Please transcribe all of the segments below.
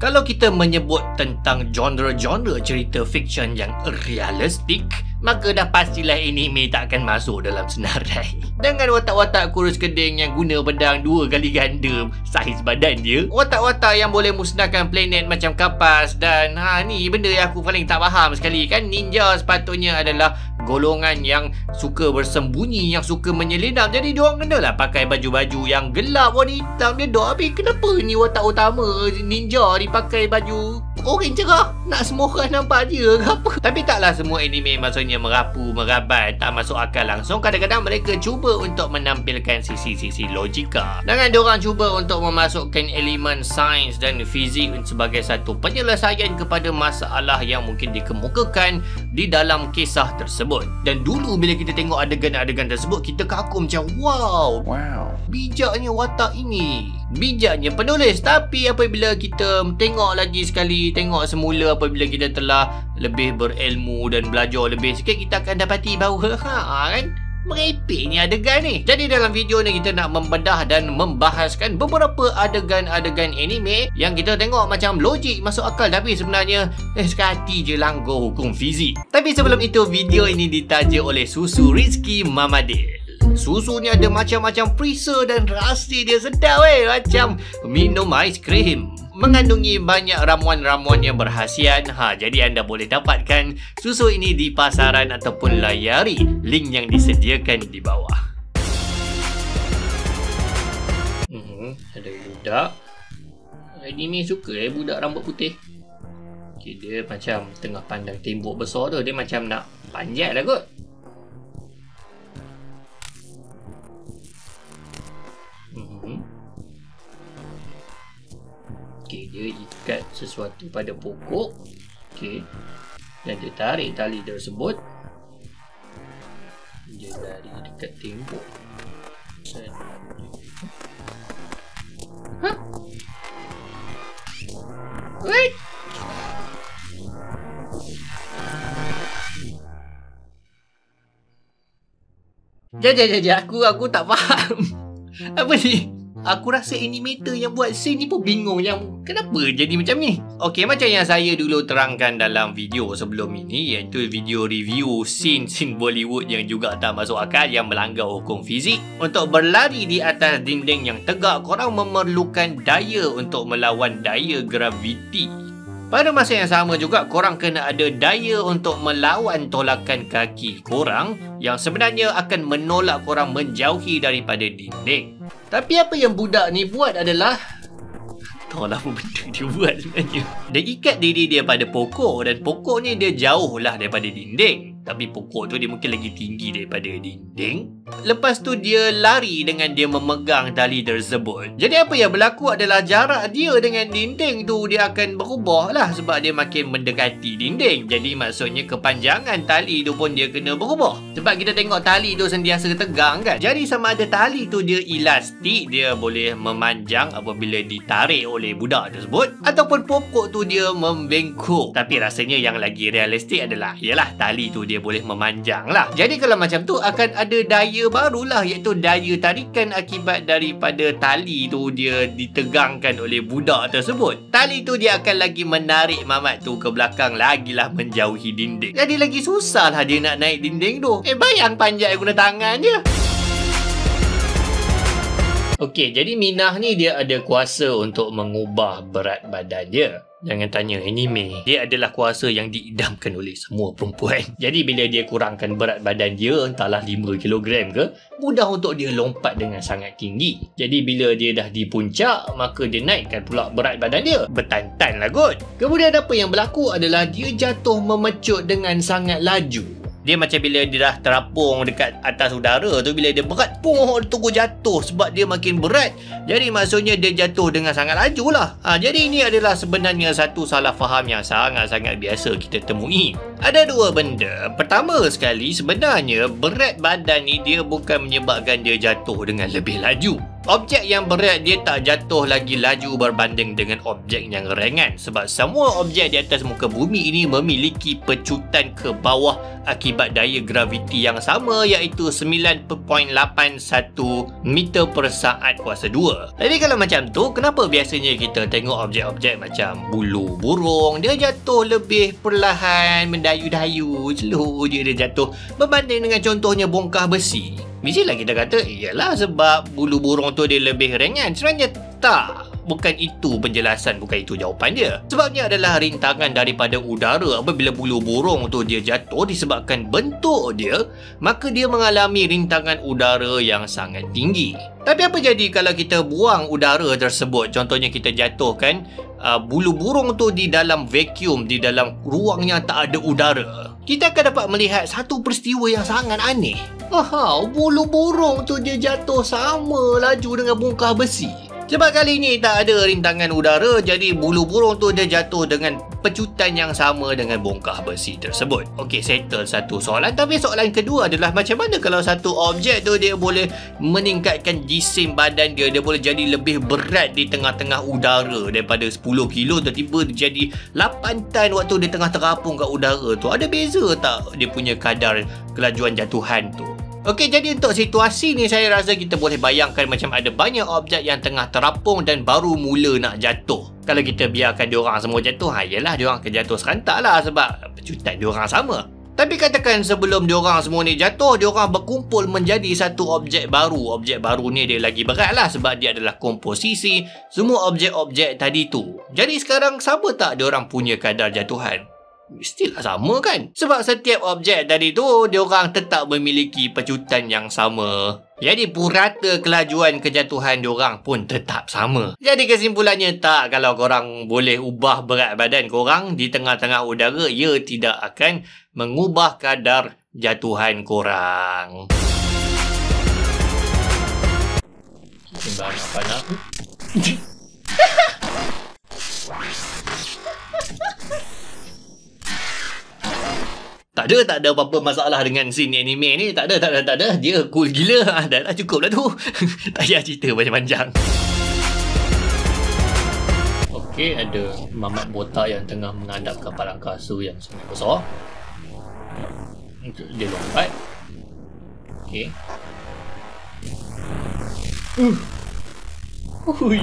Kalau kita menyebut tentang genre-genre cerita fiksyen yang realistik, maka dah pastilah anime tak akan masuk dalam senarai. Dengan watak-watak kurus keding yang guna pedang 2 kali ganda saiz badan dia, watak-watak yang boleh musnahkan planet macam kapas, dan ni benda yang aku paling tak faham sekali kan. Ninja sepatutnya adalah golongan yang suka bersembunyi, yang suka menyelinap. Jadi diorang kenalah pakai baju-baju yang gelap, warna hitam dia dah. Habis kenapa ni watak utama ninja ni pakai baju oren cerah? Nak semua orang nampak dia ke apa? Tapi taklah semua anime maksudnya merapu, merabat, tak masuk akal langsung. Kadang-kadang mereka cuba untuk menampilkan sisi-sisi logika. Dengan diorang cuba untuk memasukkan elemen sains dan fizik sebagai satu penyelesaian kepada masalah yang mungkin dikemukakan di dalam kisah tersebut. Dan dulu bila kita tengok adegan-adegan tersebut, kita kagum macam wow, bijaknya watak ini, bijaknya penulis. Tapi apabila kita tengok lagi sekali, tengok semula, apabila kita telah lebih berilmu dan belajar lebih sikit, kita akan dapati bahawa kan, merepek ni adegan ni. Jadi dalam video ni kita nak membedah dan membahaskan beberapa adegan-adegan anime yang kita tengok macam logik, masuk akal, tapi sebenarnya sekali je langgar hukum fizik. Tapi sebelum itu, video ini ditaja oleh Susu Rizky Mamadil. Susu ni ada macam-macam perisa dan rasa dia sedap macam minum aiskrim. Mengandungi banyak ramuan-ramuan yang berkhasiat. Jadi anda boleh dapatkan susu ini di pasaran ataupun layari link yang disediakan di bawah. Ada budak anime suka budak rambut putih. Okay, dia macam tengah pandang tembok besar tu, dia macam nak panjat lah kot. Okay, dia ikat sesuatu pada pokok. Okay, dan dia tarik tali tersebut. Dia lari dekat tembok. Wait. Aku tak faham. Apa ni? Aku rasa animator yang buat scene ni pun bingung yang kenapa jadi macam ni. Okey, macam yang saya dulu terangkan dalam video sebelum ini, iaitu video review scene Bollywood yang juga tak masuk akal, yang melanggar hukum fizik. Untuk berlari di atas dinding yang tegak, korang memerlukan daya untuk melawan daya graviti. Pada masa yang sama juga, korang kena ada daya untuk melawan tolakan kaki korang yang sebenarnya akan menolak korang menjauhi daripada dinding. Tapi apa yang budak ni buat adalah, tahulah apa benda dia buat sebenarnya. Dia ikat diri dia pada pokok, dan pokok ni dia jauh lah daripada dinding. Tapi pokok tu dia mungkin lagi tinggi daripada dinding. Lepas tu dia lari dengan dia memegang tali tersebut. Jadi apa yang berlaku adalah jarak dia dengan dinding tu dia akan berubah lah, sebab dia makin mendekati dinding. Jadi maksudnya kepanjangan tali tu pun dia kena berubah. Sebab kita tengok tali tu sentiasa tegang kan. Jadi sama ada tali tu dia elastik, dia boleh memanjang apabila ditarik oleh budak tersebut, ataupun pokok tu dia membengkok. Tapi rasanya yang lagi realistik adalah, yalah, tali tu dia boleh memanjang lah. Jadi kalau macam tu akan ada daya barulah, iaitu daya tarikan akibat daripada tali tu dia ditegangkan oleh budak tersebut. Tali tu dia akan lagi menarik mamat tu ke belakang, lagilah menjauhi dinding. Jadi lagi susah lah dia nak naik dinding tu. Bayang panjat guna tangan je. Okey, jadi Minah ni dia ada kuasa untuk mengubah berat badan dia. Jangan tanya anime. Dia adalah kuasa yang diidamkan oleh semua perempuan. Jadi bila dia kurangkan berat badan dia, entahlah 5 kg ke, mudah untuk dia lompat dengan sangat tinggi. Jadi bila dia dah di puncak, maka dia naikkan pula berat badan dia. Bertantan lah kot. Kemudian apa yang berlaku adalah dia jatuh memecut dengan sangat laju. Dia macam bila dia dah terapung dekat atas udara tu, bila dia berat, dia tunggu jatuh sebab dia makin berat. Jadi maksudnya dia jatuh dengan sangat laju lah. Jadi ini adalah sebenarnya satu salah faham yang sangat-sangat biasa kita temui. Ada dua benda. Pertama sekali, sebenarnya berat badan ni dia bukan menyebabkan dia jatuh dengan lebih laju. Objek yang berat dia tak jatuh lagi laju berbanding dengan objek yang ringan sebab semua objek di atas muka bumi ini memiliki pecutan ke bawah akibat daya graviti yang sama iaitu 9.81 meter per saat kuasa 2. Jadi kalau macam tu, kenapa biasanya kita tengok objek-objek macam bulu burung dia jatuh lebih perlahan, mendayu-dayu, slow dia jatuh berbanding dengan contohnya bongkah besi? Mestilah kita kata, iyalah sebab bulu burung tu dia lebih ringan. Sebenarnya tak. Bukan itu penjelasan, bukan itu jawapan dia. Sebabnya adalah rintangan daripada udara. Apabila bulu burung tu dia jatuh disebabkan bentuk dia, maka dia mengalami rintangan udara yang sangat tinggi. Tapi apa jadi kalau kita buang udara tersebut? Contohnya kita jatuhkan bulu burung tu di dalam vacuum, di dalam ruang yang tak ada udara. Kita akan dapat melihat satu peristiwa yang sangat aneh. Bulu burung tu dia jatuh sama laju dengan bongkah besi. Sebab kali ini tak ada rintangan udara, jadi bulu burung tu dia jatuh dengan pecutan yang sama dengan bongkah besi tersebut. Okey, settle satu soalan. Tapi soalan kedua adalah macam mana kalau satu objek tu dia boleh meningkatkan jisim badan dia, dia boleh jadi lebih berat di tengah-tengah udara daripada 10 kilo tiba-tiba dia jadi 8 tan waktu dia tengah terapung kat udara tu. Ada beza tak dia punya kadar kelajuan jatuhan tu? Okey, jadi untuk situasi ni saya rasa kita boleh bayangkan macam ada banyak objek yang tengah terapung dan baru mula nak jatuh. Kalau kita biarkan diorang semua jatuh, yelah diorang akan jatuh serentak lah sebab pecutan diorang sama. Tapi katakan sebelum diorang semua ni jatuh, diorang berkumpul menjadi satu objek baru. Objek baru ni dia lagi berat lah sebab dia adalah komposisi semua objek-objek tadi tu. Jadi sekarang sama tak diorang punya kadar jatuhan? Mestilah sama kan? Sebab setiap objek tadi tu diorang tetap memiliki pecutan yang sama. Jadi purata kelajuan kejatuhan diorang pun tetap sama. Jadi kesimpulannya tak, kalau korang boleh ubah berat badan korang di tengah-tengah udara, ia tidak akan mengubah kadar jatuhan korang. Sembang apa nak? Tak ada apa-apa masalah dengan scene anime ni. Tak ada. Dia cool gila. Dah cukup lah tu. Tak payah cerita panjang-panjang. Okey, ada mamat botak yang tengah menghadap kapal angkasa yang sangat besar. Dia lompat. Okey.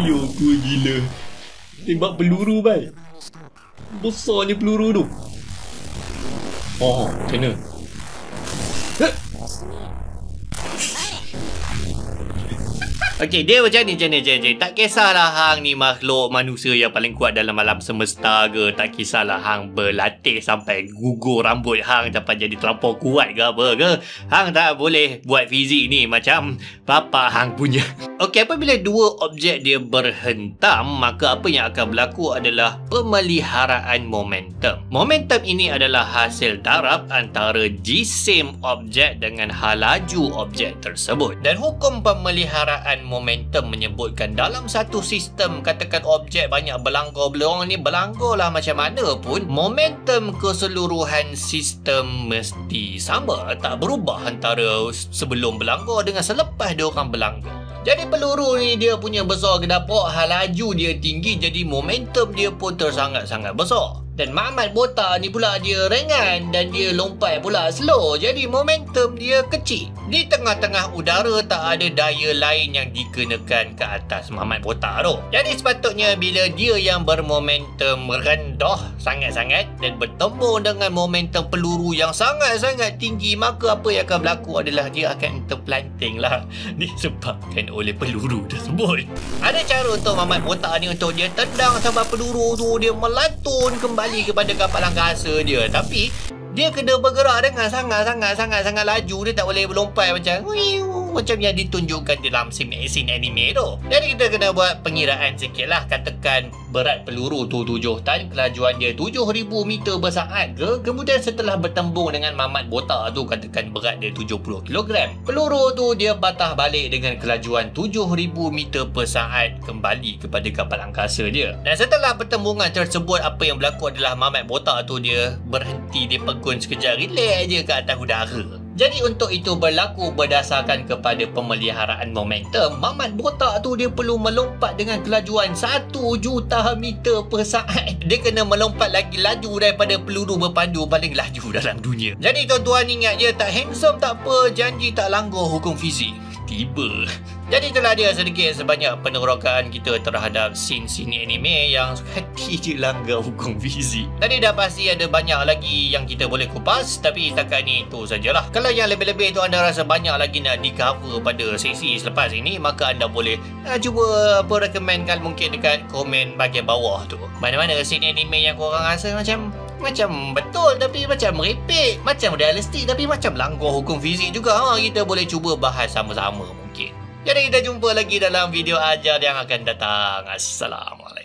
Yo, cool gila. Tembak peluru, bai. Besarnya peluru tu. Macam mana? Okey, dia macam ni. Tak kisahlah hang ni makhluk manusia yang paling kuat dalam alam semesta ke. Tak kisahlah hang berlatih sampai gugur rambut hang dapat jadi terlampau kuat ke apa ke. Hang tak boleh buat fizik ni macam papa hang punya. Okey, apabila dua objek dia berhentam, maka apa yang akan berlaku adalah pemeliharaan momentum. Momentum ini adalah hasil darab antara jisim objek dengan laju objek tersebut. Dan hukum pemeliharaan momentum menyebutkan dalam satu sistem, katakan objek banyak berlanggar ni, berlanggar lah macam mana pun, momentum keseluruhan sistem mesti sama, tak berubah antara sebelum berlanggar dengan selepas dia orang berlanggar. Jadi peluru ni dia punya besar kedapuk, laju dia tinggi, jadi momentum dia pun tersangat-sangat besar. Dan mamat botak ni pula dia ringan dan dia lompat pula slow, jadi momentum dia kecil. Di tengah-tengah udara tak ada daya lain yang dikenakan ke atas mamat botak tu. Jadi sepatutnya bila dia yang bermomentum rendah sangat-sangat dan bertemu dengan momentum peluru yang sangat-sangat tinggi, maka apa yang akan berlaku adalah dia akan terpelanting lah disebabkan oleh peluru tersebut. Ada cara untuk mamat botak ni untuk dia tendang sampai peluru tu dia melantun kembali kepada kapal angkasa dia, tapi dia kena bergerak dengan sangat laju. Dia tak boleh melompat macam yang ditunjukkan dalam scene anime tu. Jadi kita kena buat pengiraan sikit lah. Katakan berat peluru tu 7 tan, kelajuan dia 7,000 meter per saat ke. Kemudian setelah bertembung dengan mamat botak tu, katakan berat dia 70 kilogram. Peluru tu dia patah balik dengan kelajuan 7,000 meter per saat kembali kepada kapal angkasa dia. Dan setelah pertembungan tersebut, apa yang berlaku adalah mamat botak tu dia berhenti, dia pegun sekejap, relax je ke atas udara. Jadi untuk itu berlaku berdasarkan kepada pemeliharaan momentum, mamat botak tu dia perlu melompat dengan kelajuan 1 juta meter per saat. Dia kena melompat lagi laju daripada peluru berpandu paling laju dalam dunia. Jadi tuan-tuan ingat je, tak handsome tak apa, janji tak langgar hukum fizik. Tiba. Jadi itulah dia sedikit sebanyak penerokaan kita terhadap scene-scene anime yang hati je langgar hukum fizik. Tadi dah pasti ada banyak lagi yang kita boleh kupas, tapi setakat ni itu sajalah. Kalau yang lebih-lebih tu anda rasa banyak lagi nak di cover pada sesi selepas ini, maka anda boleh cuba recommendkan mungkin dekat komen bahagian bawah tu. Mana-mana scene anime yang korang rasa macam betul tapi macam merepek, macam realistik tapi macam langgar hukum fizik juga. Kita boleh cuba bahas sama-sama mungkin. Jadi kita jumpa lagi dalam video ajar yang akan datang. Assalamualaikum.